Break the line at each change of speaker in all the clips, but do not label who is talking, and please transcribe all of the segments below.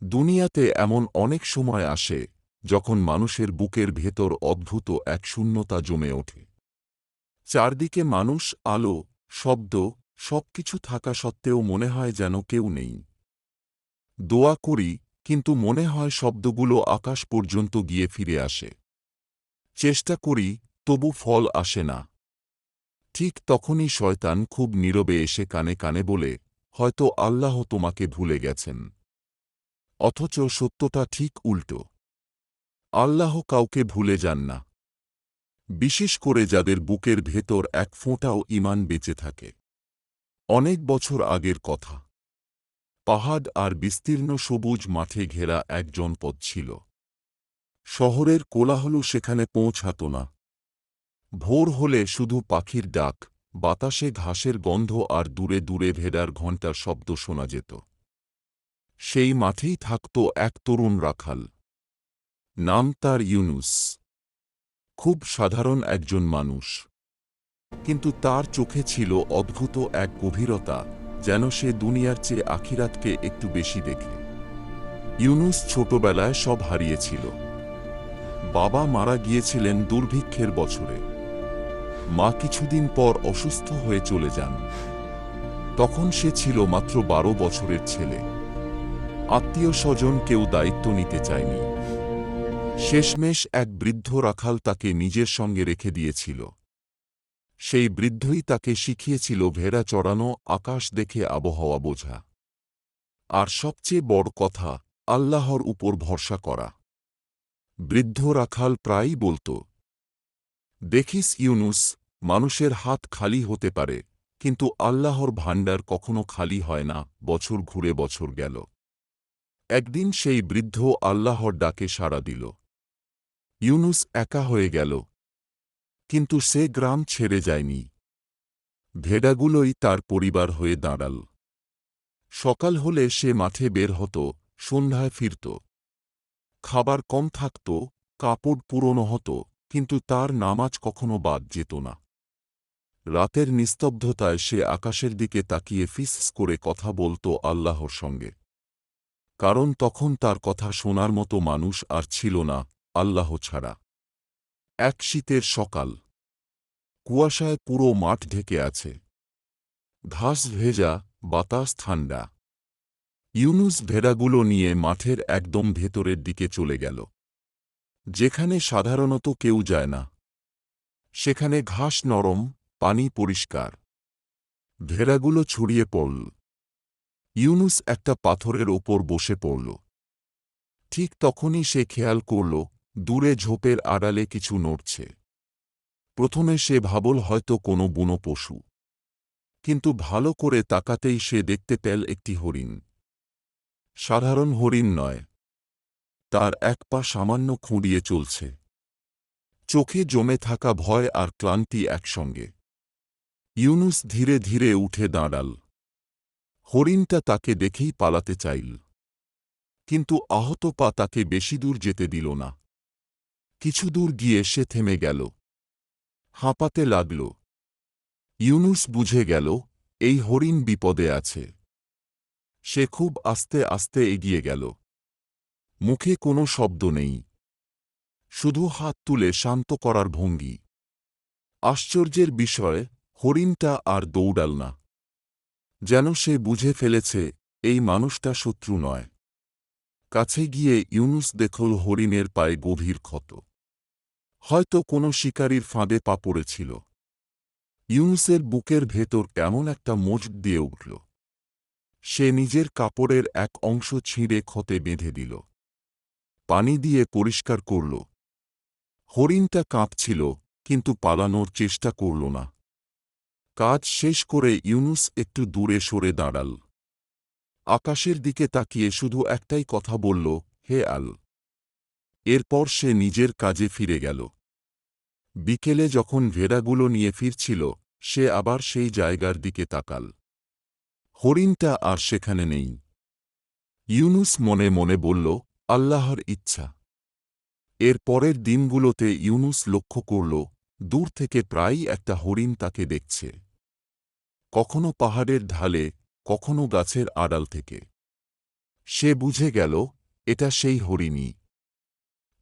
দুনিয়াতে এমন অনেক সময় আসে যখন মানুষের বুকের ভেতর অদ্ভুত এক শূন্যতা জমে ওঠে। চারদিকে মানুষ, আলো, শব্দ, সবকিছু থাকা সত্ত্বেও মনে হয় যেন কেউ নেই। দোয়া করি, কিন্তু মনে হয় শব্দগুলো আকাশ পর্যন্ত গিয়ে ফিরে আসে। চেষ্টা করি, তবু ফল আসে না। ঠিক তখনই শয়তান খুব নীরবে এসে কানে কানে বলে, হয়তো আল্লাহ তোমাকে ভুলে গেছেন। অথচ সত্যটা ঠিক উল্টো। আল্লাহ কাউকে ভুলে যান না, বিশেষ করে যাদের বুকের ভেতর এক ফোঁটাও ঈমান বেঁচে থাকে। অনেক বছর আগের কথা। পাহাড় আর বিস্তীর্ণ সবুজ মাঠে ঘেরা এক জনপদ ছিল। শহরের কোলাহল সেখানে পৌঁছাত না। ভোর হলে শুধু পাখির ডাক, বাতাসে ঘাসের গন্ধ আর দূরে দূরে ভেড়ার ঘণ্টার শব্দ শোনা যেত। সেই মাঠেই থাকত এক তরুণ রাখাল। নাম তার ইউনুস। খুব সাধারণ একজন মানুষ, কিন্তু তার চোখে ছিল অদ্ভুত এক গভীরতা, যেন সে দুনিয়ার চেয়ে আখিরাতকে একটু বেশি দেখে। ইউনুস ছোটবেলায় সব হারিয়েছিল। বাবা মারা গিয়েছিলেন দুর্ভিক্ষের বছরে। মা কিছুদিন পর অসুস্থ হয়ে চলে যান। তখন সে ছিল মাত্র 12 বছরের ছেলে। আত্মীয় স্বজন কেউ দায়িত্ব নিতে চায়নি। শেষমেশ এক বৃদ্ধ রাখাল তাকে নিজের সঙ্গে রেখে দিয়েছিল। সেই বৃদ্ধই তাকে শিখিয়েছিল ভেড়া চড়ানো, আকাশ দেখে আবহাওয়া বোঝা, আর সবচেয়ে বড় কথা, আল্লাহর উপর ভরসা করা। বৃদ্ধ রাখাল প্রায়ই বলত, দেখিস ইউনুস, মানুষের হাত খালি হতে পারে, কিন্তু আল্লাহর ভাণ্ডার কখনো খালি হয় না। বছর ঘুরে বছর গেল। একদিন সেই বৃদ্ধ আল্লাহর ডাকে সাড়া দিল। ইউনুস একা হয়ে গেল, কিন্তু সে গ্রাম ছেড়ে যায়নি। ভেড়াগুলোই তার পরিবার হয়ে দাঁড়াল। সকাল হলে সে মাঠে বের হতো, সন্ধ্যায় ফিরত। খাবার কম থাকত, কাপড় পুরনো হতো, কিন্তু তার নামাজ কখনো বাদ যেত না। রাতের নিস্তব্ধতায় সে আকাশের দিকে তাকিয়ে ফিস করে কথা বলত আল্লাহর সঙ্গে। কারণ তখন তার কথা শোনার মতো মানুষ আর ছিল না, আল্লাহ ছাড়া। এক শীতের সকাল। কুয়াশায় পুরো মাঠ ঢেকে আছে। ঘাস ভেজা, বাতাস ঠান্ডা। ইউনুস ভেড়াগুলো নিয়ে মাঠের একদম ভেতরের দিকে চলে গেল, যেখানে সাধারণত কেউ যায় না। সেখানে ঘাস নরম, পানি পরিষ্কার। ভেড়াগুলো ছড়িয়ে পড়ল। ইউনুস একটা পাথরের ওপর বসে পড়ল। ঠিক তখনই সে খেয়াল করল, দূরে ঝোপের আড়ালে কিছু নড়ছে। প্রথমে সে ভাবল হয়তো কোনো বুনো পশু, কিন্তু ভালো করে তাকাতেই সে দেখতে পেল একটি হরিণ। সাধারণ হরিণ নয়, তার এক পা সামান্য খুঁড়িয়ে চলছে। চোখে জমে থাকা ভয় আর ক্লান্তি একসঙ্গে। ইউনুস ধীরে ধীরে উঠে দাঁড়াল। হরিণটা তাকে দেখেই পালাতে চাইল, কিন্তু আহত পা তাকে বেশি দূর যেতে দিল না। কিছু দূর গিয়ে সে থেমে গেল, হাঁপাতে লাগল। ইউনুস বুঝে গেল, এই হরিণ বিপদে আছে। সে খুব আস্তে আস্তে এগিয়ে গেল। মুখে কোনো শব্দ নেই, শুধু হাত তুলে শান্ত করার ভঙ্গি। আশ্চর্যের বিষয়, হরিণটা আর দৌড়াল না। যেন সে বুঝে ফেলেছে, এই মানুষটা শত্রু নয়। কাছে গিয়ে ইউনুস দেখল হরিণের পায়ে গভীর ক্ষত। হয়তো কোনো শিকারীর ফাঁদে পা পড়েছিল। ইউনুসের বুকের ভেতর কেমন একটা মজট দিয়ে উঠল। সে নিজের কাপড়ের এক অংশ ছিঁড়ে ক্ষতে বেঁধে দিল। পানি দিয়ে পরিষ্কার করল। হরিণটা কাঁপছিল, কিন্তু পালানোর চেষ্টা করল না। কাজ শেষ করে ইউনুস একটু দূরে সরে দাঁড়াল। আকাশের দিকে তাকিয়ে শুধু একটাই কথা বলল, হে আল। এরপর সে নিজের কাজে ফিরে গেল। বিকেলে যখন ভেড়াগুলো নিয়ে ফিরছিল, সে আবার সেই জায়গার দিকে তাকাল। হরিণটা আর সেখানে নেই। ইউনুস মনে মনে বলল, আল্লাহর ইচ্ছা। এর পরের দিনগুলোতে ইউনুস লক্ষ্য করল, দূর থেকে প্রায়ই একটা হরিণ তাকে দেখছে। কখনো পাহাড়ের ঢালে, কখনো গাছের আড়াল থেকে। সে বুঝে গেল এটা সেই হরিণী।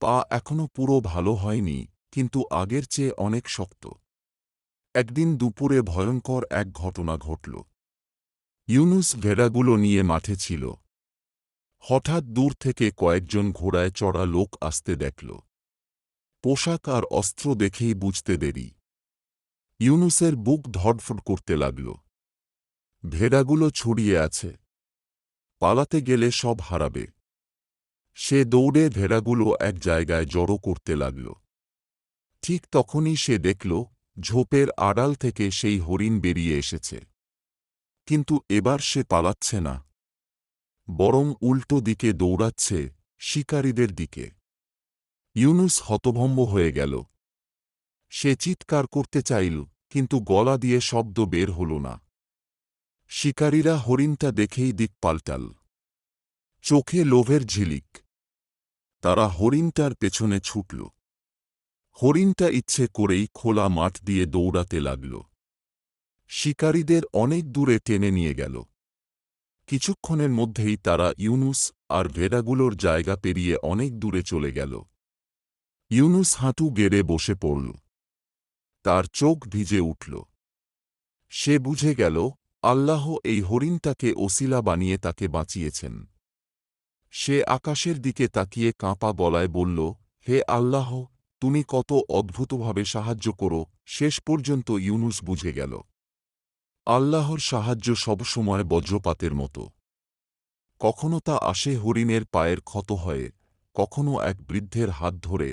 পা এখনো পুরো ভালো হয়নি, কিন্তু আগের চেয়ে অনেক শক্ত। একদিন দুপুরে ভয়ঙ্কর এক ঘটনা ঘটল। ইউনুস ভেড়াগুলো নিয়ে মাঠে ছিল। হঠাৎ দূর থেকে কয়েকজন ঘোড়ায় চড়া লোক আসতে দেখল। পোশাক আর অস্ত্র দেখেই বুঝতে দেরি। ইউনুসের বুক ধড়ফড় করতে লাগল। ভেড়াগুলো ছড়িয়ে আছে, পালাতে গেলে সব হারাবে। সে দৌড়ে ভেড়াগুলো এক জায়গায় জড়ো করতে লাগল। ঠিক তখনই সে দেখল ঝোপের আড়াল থেকে সেই হরিণ বেরিয়ে এসেছে। কিন্তু এবার সে পালাচ্ছে না, বরং উল্টো দিকে দৌড়াচ্ছে, শিকারীদের দিকে। ইউনুস হতভম্ব হয়ে গেল। সে চিৎকার করতে চাইল, কিন্তু গলা দিয়ে শব্দ বের হল না। শিকারীরা হরিণটা দেখেই দিক পাল্টাল, চোখে লোভের ঝিলিক। তারা হরিণটার পেছনে ছুটল। হরিণটা ইচ্ছে করেই খোলা মাঠ দিয়ে দৌড়াতে লাগল। শিকারীদের অনেক দূরে টেনে নিয়ে গেল। কিছুক্ষণের মধ্যেই তারা ইউনুস আর ভেড়াগুলোর জায়গা পেরিয়ে অনেক দূরে চলে গেল। ইউনুস হাঁটু গেড়ে বসে পড়ল। তার চোখ ভিজে উঠল। সে বুঝে গেল আল্লাহ এই হরিণটাকে ওসিলা বানিয়ে তাকে বাঁচিয়েছেন। সে আকাশের দিকে তাকিয়ে কাঁপা গলায় বলল, হে আল্লাহ, তুমি কত অদ্ভুতভাবে সাহায্য করো। শেষ পর্যন্ত ইউনুস বুঝে গেল আল্লাহর সাহায্য সবসময় বজ্রপাতের মতো। কখনো তা আসে হরিণের পায়ের ক্ষত হয়ে, কখনো এক বৃদ্ধের হাত ধরে,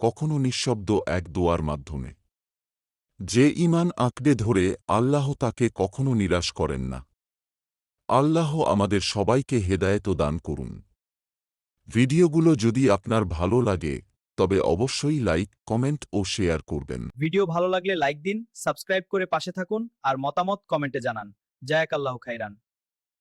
কখনো নিঃশব্দ এক দোয়ার মাধ্যমে। যে ঈমান আঁকড়ে ধরে আল্লাহ তাকে কখনো নিরাশ করেন না। আল্লাহ আমাদের সবাইকে হেদায়েত দান করুন। ভিডিওগুলো যদি আপনার ভালো লাগে তবে অবশ্যই লাইক, কমেন্ট ও শেয়ার করবেন।
ভিডিও ভালো লাগলে লাইক দিন, সাবস্ক্রাইব করে পাশে থাকুন আর মতামত কমেন্টে জানান। জাযাকাল্লাহু খাইরান।